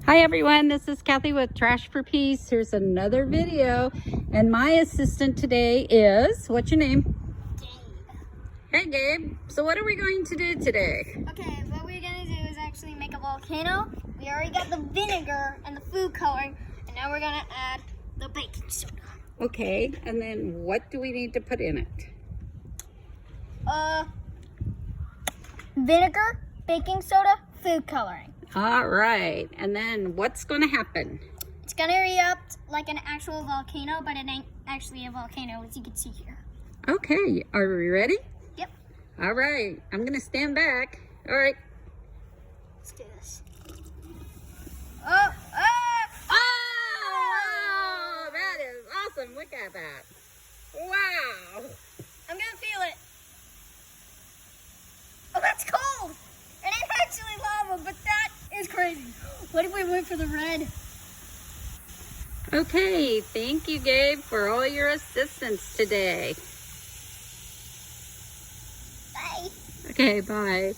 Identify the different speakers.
Speaker 1: Hi everyone, this is Kathy with Trash for Peace. Here's another video, and my assistant today is, what's your name?
Speaker 2: Gabe.
Speaker 1: Hey Gabe, so what are we going to do today?
Speaker 2: Okay, what we're gonna do is actually make a volcano. We already got the vinegar and the food coloring, and now we're gonna add the baking soda.
Speaker 1: Okay, and then what do we need to put in it?
Speaker 2: Vinegar, baking soda, food coloring.
Speaker 1: All right, and then what's going to happen?
Speaker 2: It's gonna erupt like an actual volcano, but it ain't actually a volcano, as you can see here.
Speaker 1: Okay, are we ready?
Speaker 2: Yep.
Speaker 1: All right, I'm going to stand back. All right.
Speaker 2: Let's do this.
Speaker 1: Oh, that is awesome. Look at that. Wow.
Speaker 2: I'm gonna feel it. Oh, that's cold. It ain't actually lava, but that is crazy. What if we went for the red?
Speaker 1: Okay, thank you, Gabe, for all your assistance today.
Speaker 2: Bye.
Speaker 1: Okay, bye.